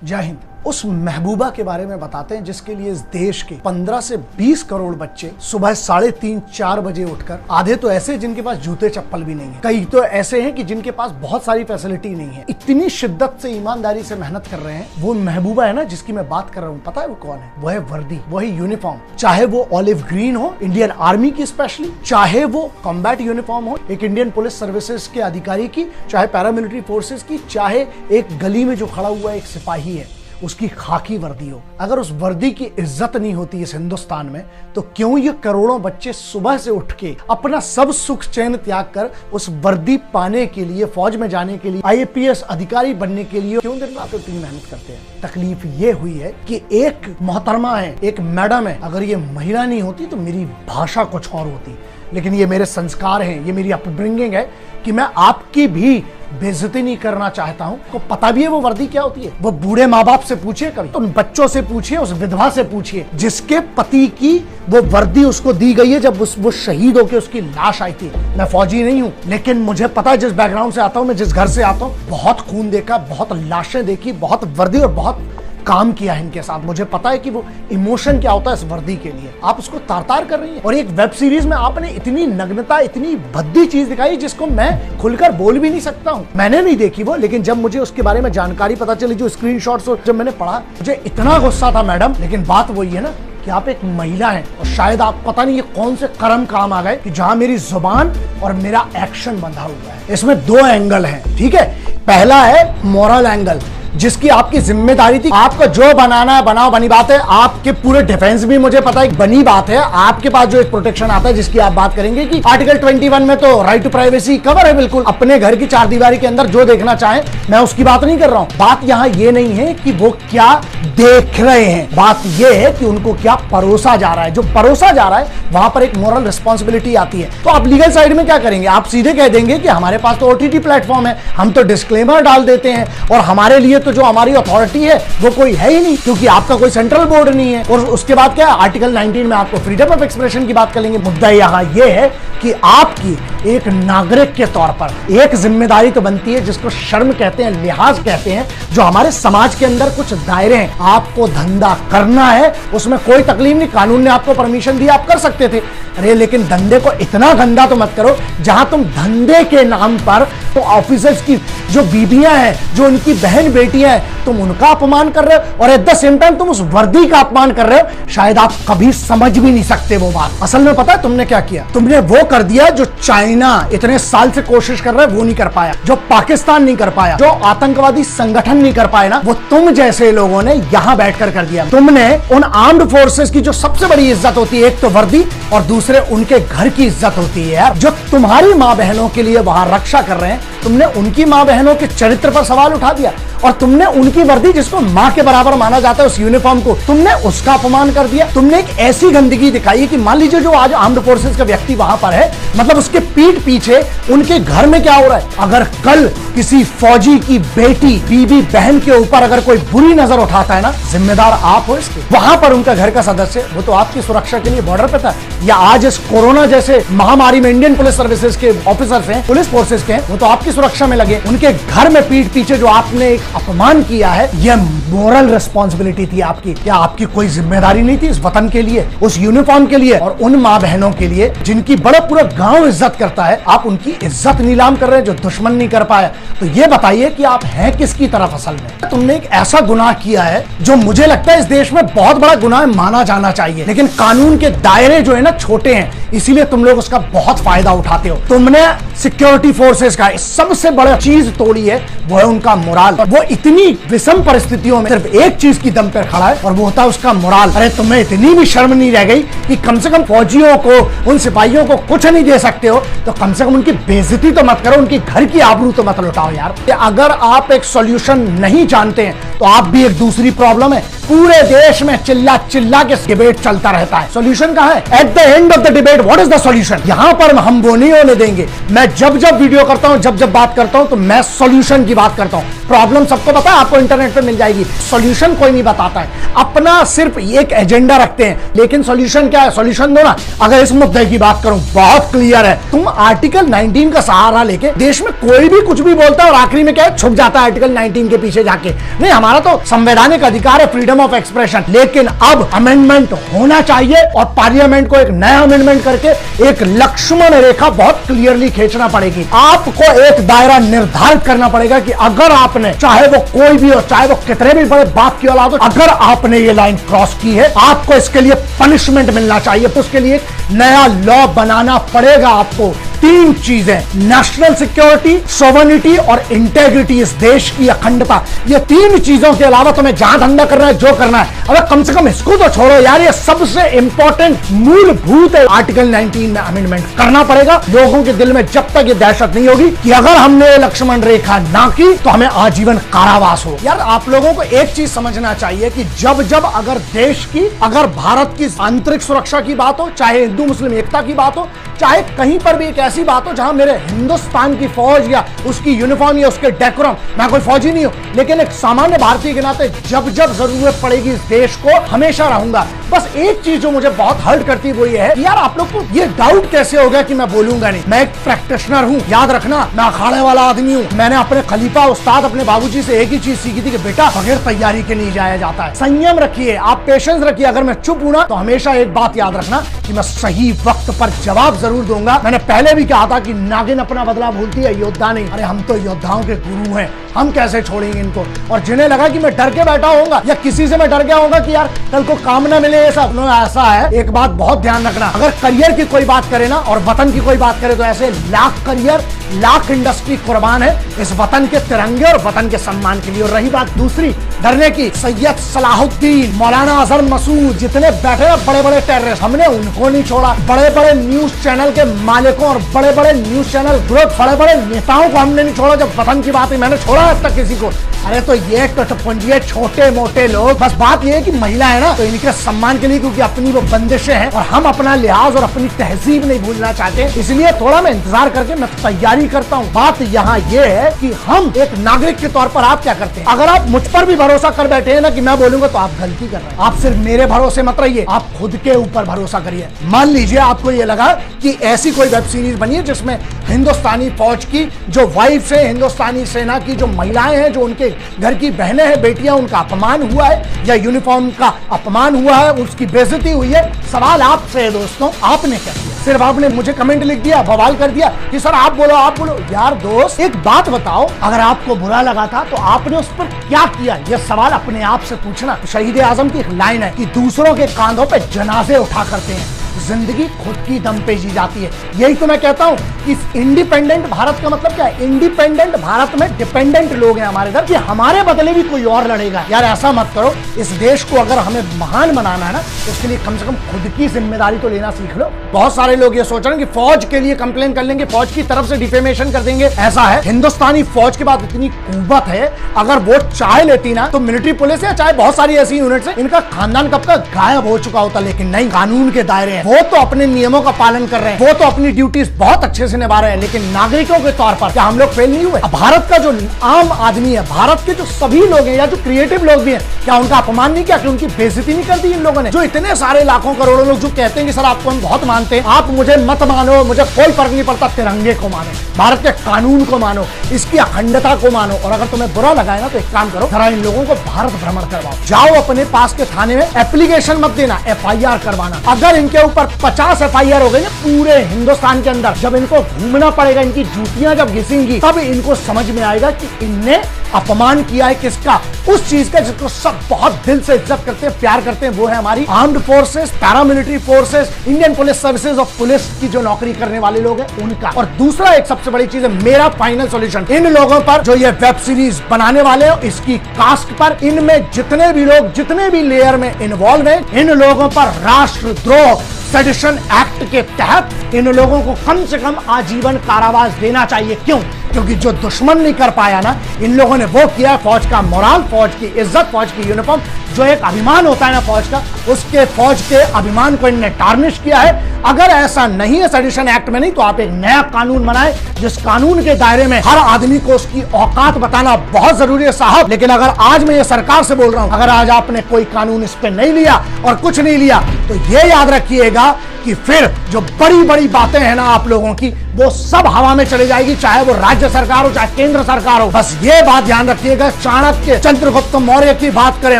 जय हिंद। उस महबूबा के बारे में बताते हैं जिसके लिए इस देश के 15 से 20 करोड़ बच्चे सुबह 3:30-4 बजे उठकर, आधे तो ऐसे जिनके पास जूते चप्पल भी नहीं है, कई तो ऐसे हैं कि जिनके पास बहुत सारी फैसिलिटी नहीं है, इतनी शिद्दत से ईमानदारी से मेहनत कर रहे हैं। वो महबूबा है ना जिसकी मैं बात कर रहा हूँ, पता है वो कौन है? वो है वर्दी, वही यूनिफॉर्म। चाहे वो ऑलिव ग्रीन हो इंडियन आर्मी की स्पेशली, चाहे वो कॉम्बैट यूनिफॉर्म हो एक इंडियन पुलिस सर्विसेज के अधिकारी की, चाहे पैरामिलिट्री फोर्सेस की, चाहे एक गली में जो खड़ा हुआ एक सिपाही है उसकी खाकी वर्दी हो। अगर उस वर्दी की इज्जत नहीं होती इस हिंदुस्तान में, तो क्यों ये करोड़ों बच्चे सुबह से उठ के अपना सब सुख चैन त्याग कर उस वर्दी पाने के लिए, फौज में जाने के लिए, IAPS अधिकारी बनने के लिए क्यों दिन रात इतनी मेहनत करते हैं? तकलीफ ये हुई है कि एक मोहतरमा है, एक मैडम है, अगर ये महिला नहीं होती तो मेरी भाषा कुछ और होती, लेकिन ये मेरे संस्कार हैं, ये मेरी अपब्रिंगिंग है कि मैं आपकी भी बेइज्जती नहीं करना चाहता हूं। को पता भी है वो वर्दी क्या होती है? वो बूढ़े माँ बाप से पूछिए, कभी उन बच्चों से पूछिए, उस विधवा से पूछिए जिसके पति की वो वर्दी उसको दी गई है जब वो शहीद होकर उसकी लाश आई थी। मैं फौजी नहीं हूं, लेकिन मुझे पता है, जिस बैकग्राउंड से आता हूं मैं, जिस घर से आता हूं, बहुत खून देखा, बहुत लाशें देखी, बहुत वर्दी और बहुत काम किया है इनके साथ। मुझे पता है कि वो इमोशन क्या होता है इस वर्दी के लिए। आप उसको तार-तार कर रही हैं और एक वेब सीरीज में आपने इतनी नग्नता, इतनी भद्दी चीज दिखाई जिसको मैं खुलकर बोल भी नहीं सकता हूं। मैंने नहीं देखी वो, लेकिन जब मुझे उसके बारे में जानकारी पता चली, जो स्क्रीनशॉट्स जब मैंने पढ़ा, मुझे इतना गुस्सा था मैडम। लेकिन बात वही है ना कि आप एक महिला हैं और शायद आप पता नहीं ये कौन से कर्म काम आ गए कि जहां मेरी जुबान और मेरा एक्शन बंधा हुआ है। इसमें दो एंगल हैं, ठीक है? पहला है मॉरल एंगल, जिसकी आपकी जिम्मेदारी थी, आपको जो बनाना है बनाओ, बनी बात है। आपके पूरे डिफेंस भी मुझे पता है, बनी बात है। आपके पास जो एक प्रोटेक्शन आता है जिसकी आप बात करेंगे कि आर्टिकल 21 में तो राइट टू प्राइवेसी कवर है, बिल्कुल अपने घर की चार दीवारी के अंदर जो देखना चाहे, मैं उसकी बात नहीं कर रहा हूं। बात यहां ये नहीं है कि वो क्या देख रहे हैं, बात ये है कि उनको क्या परोसा जा रहा है। जो परोसा जा रहा है वहां पर एक मोरल रिस्पॉन्सिबिलिटी आती है। तो आप लीगल साइड में क्या करेंगे? आप सीधे कह देंगे कि हमारे पास तो OTT प्लेटफॉर्म है, हम तो डिस्क्लेमर डाल देते हैं और हमारे लिए तो जो हमारी अथॉरिटी है वो कोई है ही नहीं, क्योंकि आपका कोई सेंट्रल बोर्ड नहीं है। और उसके बाद क्या है, आर्टिकल 19 में आपको फ्रीडम ऑफ एक्सप्रेशन की बात करेंगे। मुद्दा यहां ये है कि आपकी एक नागरिक के तौर पर एक जिम्मेदारी तो बनती है, जिसको शर्म कहते हैं, लिहाज कहते हैं, जो हमारे समाज के अंदर कुछ दायरे हैं। आपको धंधा करना है, उसमें कोई तकलीफ नहीं, कानून ने आपको परमिशन दी, आप कर सकते थे। अरे लेकिन धंधे को इतना गंदा तो मत करो जहां तुम धंधे के नाम पर तो ऑफिसर्स की जो बीबियां हैं, जो उनकी बहन बेटियां हैं, तुम उनका अपमान कर रहे हो और एट द सेम टाइम तुम उस वर्दी का अपमान कर रहे हो। शायद आप कभी समझ भी नहीं सकते वो बात। असल में पता है तुमने क्या किया? तुमने वो कर दिया जो चाइना इतने साल से कोशिश कर रहा है वो नहीं कर पाया, जो पाकिस्तान नहीं कर पाया, जो आतंकवादी संगठन नहीं कर पाए ना, वो तुम जैसे लोगों ने यहां बैठकर कर दिया। तुमने उन आर्म्ड फोर्सेस की जो सबसे बड़ी इज्जत होती है, एक तो वर्दी और दूसरे उनके घर की इज्जत होती है यार, जो तुम्हारी माँ बहनों के लिए वहां रक्षा कर रहे हैं, तुमने उनकी माँ बहनों के चरित्र पर सवाल उठा दिया और तुमने उनकी वर्दी, जिसको माँ के बराबर माना जाता है, उस यूनिफॉर्म को तुमने उसका अपमान कर दिया। तुमने एक ऐसी गंदगी दिखाई कि मान लीजिए जो आज आर्म्ड फोर्सेस का व्यक्ति वहां पर है, मतलब उसके पीठ पीछे उनके घर में क्या हो रहा है। अगर कल किसी फौजी की बेटी, बीबी, बहन के ऊपर अगर कोई बुरी नजर उठाता है ना, जिम्मेदार आप हो इसके। वहां पर उनका घर का सदस्य, वो तो आपकी सुरक्षा के लिए बॉर्डर पे था, या आज इस कोरोना जैसे महामारी में इंडियन पुलिस सर्विसेज के ऑफिसर्स हैं, पुलिस फोर्सेस के हैं, वो तो आपकी सुरक्षा में लगे। उनके घर में पीठ पीछे जो आपने एक अपमान किया है, यह मोरल रिस्पॉन्सिबिलिटी थी आपकी। क्या आपकी कोई जिम्मेदारी नहीं थी इस वतन के लिए, उस यूनिफॉर्म के लिए और उन माँ बहनों के लिए जिनकी बड़ा पूरा गांव इज्जत करता है? आप उनकी इज्जत नीलाम कर रहे हैं जो दुश्मन नहीं कर पाया। तो ये बताइए कि आप हैं किसकी तरफ असल में? तुमने एक ऐसा गुनाह किया है जो मुझे लगता है इस देश में बहुत बड़ा गुनाह माना जाना चाहिए, लेकिन कानून के दायरे जो है ना छोटे हैं, इसीलिए तुम लोग उसका बहुत फायदा उठाते हो। तुमने सिक्योरिटी फोर्सेस का सबसे बड़ा चीज तोड़ी है, वो है उनका मोराल। वो इतनी विषम परिस्थितियों में सिर्फ एक चीज की दम पर खड़ा है और वो होता है उसका मोराल। अरे तुम्हें इतनी भी शर्म नहीं रह गई कि कम से कम फौजियों को, उन सिपाहियों को कुछ नहीं दे सकते हो तो कम से कम उनकी बेइज्जती तो मत करो, उनकी घर की आबरू तो मत लुटाओ यार। अगर आप एक सॉल्यूशन नहीं जानते हैं तो आप भी एक दूसरी प्रॉब्लम है। पूरे देश में चिल्ला चिल्ला के डिबेट चलता रहता है। सॉल्यूशन कहां है? At the end of the debate what is the solution? यहां पर हम वो नहीं होने देंगे। मैं जब जब वीडियो करता हूं, जब जब बात करता हूं, तो मैं सॉल्यूशन की बात करता हूं। प्रॉब्लम सबको पता है, आपको इंटरनेट पे मिल जाएगी। सॉल्यूशन कोई नहीं बताता है, अपना सिर्फ एक एजेंडा रखते हैं। लेकिन सॉल्यूशन क्या है? सॉल्यूशन दो ना। अगर इस मुद्दे की बात करूं, बहुत क्लियर है। तुम आर्टिकल 19 का सहारा लेके देश में कोई भी कुछ भी बोलता है और आखिरी में क्या है? छुप जाता है आर्टिकल 19 के पीछे जाके। नहीं, हमारा तो संवैधानिक अधिकार है, फ्रीडम ऑफ एक्सप्रेशन। लेकिन अब अमेंडमेंट होना चाहिए और पार्लियामेंट को एक नया अमेंडमेंट करके एक लक्ष्मण रेखा बहुत क्लियरली खींचना पड़ेगी। आपको एक दायरा निर्धारित करना पड़ेगा कि अगर आपने, चाहे वो कोई भी हो, चाहे वो कितने भी बड़े बाप की औलाद हो, अगर आपने ये लाइन क्रॉस की है, आपको इसके लिए पनिशमेंट मिलना चाहिए। तो उसके लिए नया लॉ बनाना पड़ेगा आपको। तीन चीजें, नेशनल सिक्योरिटी, सोवरेनिटी और इंटेग्रिटी, इस देश की अखंडता, ये तीन चीजों के अलावा तुम्हें जहां धंधा करना है, जो करना है, अबे कम से कम इसको तो छोड़ो यार। ये सबसे इंपॉर्टेंट मूलभूत है। आर्टिकल 19 में अमेंडमेंट करना पड़ेगा। लोगों के दिल में जब तक ये दहशत नहीं होगी कि अगर हमने ये लक्ष्मण रेखा ना की तो हमें आजीवन कारावास हो। यार आप लोगों को एक चीज समझना चाहिए कि जब जब अगर देश की, अगर भारत की आंतरिक सुरक्षा की बात हो, चाहे हिंदू मुस्लिम एकता की बात हो, चाहे कहीं पर भी एक ऐसी बात हो जहां मेरे हिंदुस्तान की फौज या उसकी यूनिफॉर्म या उसके डेकोरम, मैं कोई फौजी नहीं हूं, लेकिन एक सामान्य भारतीय के नाते जब जब जरूरत पड़ेगी इस देश को हमेशा रहूंगा। बस एक चीज जो मुझे बहुत हर्ट करती है वो ये है, यार आप लोग को ये डाउट कैसे हो गया कि मैं बोलूंगा नहीं। मैं एक प्रैक्टिशनर हूं, याद रखना, मैं अखाड़े वाला आदमी हूं। मैंने अपने खलीफा उस्ताद, अपने बाबूजी से एक ही चीज सीखी थी कि बेटा बगैर तैयारी के नहीं जाया जाता है। संयम रखिए, आप पेशेंस रखिए। अगर मैं चुप हूं ना तो हमेशा एक बात याद रखना कि मैं सही वक्त पर जवाब जरूर दूंगा। मैंने पहले भी कहा था कि नागिन अपना बदला भूलती है, योद्धा नहीं। अरे हम तो योद्धाओं के गुरु हैं, हम कैसे छोड़ेंगे इनको। और जिन्हें लगा कि मैं डर के बैठा होऊंगा या किसी से मैं डर गया होगा कि यार कल को काम ना मिले, ये सब ऐसा है। एक बात बहुत ध्यान रखना, अगर करियर की कोई बात करे ना और वतन की कोई बात करे तो ऐसे लाख करियर, लाख इंडस्ट्री कुर्बान है इस वतन के तिरंगे और वतन के सम्मान के लिए। और रही बात दूसरी डरने की, सैयद सलाहुद्दीन, मौलाना अजहर मसूद, जितने बैठे हैं बड़े बड़े टेररिस्ट, हमने उनको नहीं छोड़ा। बड़े बड़े न्यूज चैनल के मालिकों और बड़े बड़े न्यूज चैनल ग्रुप, बड़े बड़े नेताओं को हमने नहीं छोड़ा। जब वतन की बात है मैंने छोड़ा अब तक किसी को? अरे तो ये टटपुंजिए छोटे मोटे लोग, बस बात ये है कि महिला है ना तो इनके सम्मान के लिए, क्योंकि अपनी वो बंदिशें हैं और हम अपना लिहाज और अपनी तहजीब नहीं भूलना चाहते, इसलिए थोड़ा मैं इंतजार करके मैं तैयारी करता हूँ। बात यहाँ ये है कि हम एक नागरिक के तौर पर आप क्या करते हैं? अगर आप मुझ पर भी भरोसा कर बैठे हैं ना कि मैं बोलूंगा, तो आप गलती कर रहे हैं। आप सिर्फ मेरे भरोसे मत रहिए, आप खुद के ऊपर भरोसा करिए। मान लीजिए आपको ये लगा कि ऐसी कोई वेब सीरीज बनी है जिसमें हिंदुस्तानी फौज की जो वाइफ है, हिंदुस्तानी सेना की जो महिलाएं हैं, जो उनके घर की बहनें हैं, बेटियां, उनका अपमान हुआ है या यूनिफॉर्म का अपमान हुआ है, उसकी बेइज्जती हुई है। सवाल आपसे है दोस्तों, आपने क्या किया? सिर्फ आपने मुझे कमेंट लिख दिया, बवाल कर दिया कि सर आप बोलो आप बोलो। यार दोस्त एक बात बताओ, अगर आपको बुरा लगा था तो आपने उस पर क्या किया? यह सवाल अपने आप से पूछना। शहीद आजम की एक लाइन है कि दूसरों के कांधों पे जनाजे उठा करते हैं, जिंदगी खुद की दम पे जी जाती है। यही तो मैं कहता हूं कि इंडिपेंडेंट भारत का मतलब क्या है? इंडिपेंडेंट भारत में डिपेंडेंट लोग हैं हमारे इधर कि हमारे बदले भी कोई और लड़ेगा। यार ऐसा मत करो। इस देश को अगर हमें महान बनाना है ना तो उसके लिए कम से कम खुद की जिम्मेदारी तो लेना सीख लो। बहुत सारे लोग ये सोच रहे हैं कि फौज के लिए कंप्लेन कर लेंगे, फौज की तरफ से डिफेमेशन कर देंगे। ऐसा है, हिंदुस्तानी फौज के बाद इतनी कुव्वत है, अगर वो चाहे लेती ना तो मिलिट्री पुलिस है, चाहे बहुत सारी ऐसी यूनिट्स है, इनका खानदान कब का गायब हो चुका होता। लेकिन नहीं, कानून के दायरे हैं, वो तो अपने नियमों का पालन कर रहे हैं, वो तो अपनी ड्यूटीज बहुत अच्छे से निभा रहे हैं। लेकिन नागरिकों के तौर पर क्या हम लोग फेल नहीं हुए? भारत का जो आम आदमी है, भारत के जो सभी लोग हैं या जो क्रिएटिव लोग भी हैं, क्या उनका अपमान नहीं किया? कि उनकी बेइज्जती नहीं कर दी इन लोगों ने? जो इतने सारे लाखों करोड़ों लोग जो कहते हैं कि सर आपको हम बहुत मानते हैं, आप मुझे मत मानो, मुझे कोई फर्क नहीं पड़ता, तिरंगे को मानो, भारत के कानून को मानो, इसकी अखंडता को मानो। और अगर तुम्हें बुरा लगा है ना तो एक काम करो, जरा इन लोगों को भारत भ्रमण करवाओ, जाओ अपने पास के थाने में, एप्लीकेशन मत देना, FIR करवाना। अगर इनके ऊपर 50 FIR हो गई ना पूरे हिंदुस्तान के अंदर, जब इनको घूमना पड़ेगा, इनकी जूतियां जब घिसेंगी, तब इनको समझ में आएगा कि इनने अपमान किया है किसका? उस चीज का जिसको सब बहुत दिल से इज्जत करते हैं, प्यार करते हैं, वो है हमारी armed forces, paramilitary forces, Indian police services और पुलिस की जो नौकरी करने वाले लोग हैं उनका। और दूसरा एक सबसे बड़ी चीज है, मेरा फाइनल सॉल्यूशन, इन लोगों पर जो ये वेब सीरीज बनाने वाले हैं, इसकी कास्ट पर, इनमें जितने भी लोग जितने भी लेयर में इन्वॉल्व हैं, इन लोगों पर राष्ट्रद्रोह सेडिशन एक्ट के तहत इन लोगों को कम से कम आजीवन कारावास देना चाहिए। क्यों? क्योंकि जो दुश्मन नहीं कर पाया ना, इन लोगों ने वो किया। फौज का मोराल, फौज की इज्जत, फौज की यूनिफॉर्म, जो एक अभिमान होता है ना फौज का, उसके फौज के अभिमान को इनने टार्निश किया है। अगर ऐसा नहीं है सेडिशन एक्ट में, नहीं तो आप एक नया कानून बनाए जिस कानून के दायरे में हर आदमी को उसकी औकात बताना बहुत जरूरी है साहब। लेकिन अगर आज मैं ये सरकार से बोल रहा हूं, अगर आज आपने कोई कानून इस पे नहीं लिया और कुछ नहीं लिया, तो ये याद रखिएगा कि फिर जो बड़ी बड़ी बातें हैं ना आप लोगों की, वो सब हवा में चली जाएगी, चाहे वो राज्य सरकार हो चाहे केंद्र सरकार हो। बस ये बात ध्यान रखिएगा। चाणक्य, चंद्रगुप्त मौर्य की बात करें,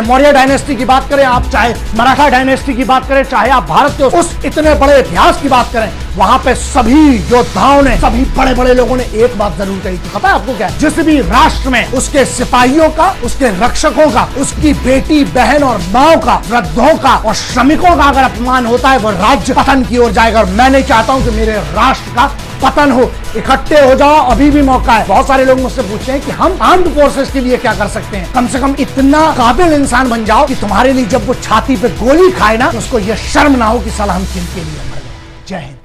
मौर्य डायनेस्टी की बात करें, आप चाहे मराठा डायनेस्टी की बात करें, चाहे आप भारत के उस इतने बड़े इतिहास की बात करें, वहां पे सभी योद्धाओं ने, सभी बड़े बड़े लोगों ने एक बात जरूर कही थी। पता है आपको क्या? जिस भी राष्ट्र में उसके सिपाहियों का, उसके रक्षकों का, उसकी बेटी बहन और माओ का, वृद्धों का और श्रमिकों का अगर अपमान होता है, वो राज्य पतन की ओर जाएगा। और मैं नहीं चाहता हूं कि मेरे राष्ट्र का पतन हो। इकट्ठे हो जाओ, अभी भी मौका है। बहुत सारे लोग मुझसे पूछते हैं कि हम आर्म्ड फोर्सेस के लिए क्या कर सकते हैं। कम से कम इतना काबिल इंसान बन जाओ कि तुम्हारे लिए जब वो छाती पे गोली खाए ना, तो उसको ये शर्म ना हो कि साला हम किन के लिए मर गए। जय हिंद।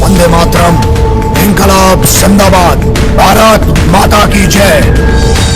वंदे मातरम, इनकलाब जिंदाबाद, भारत माता की जय।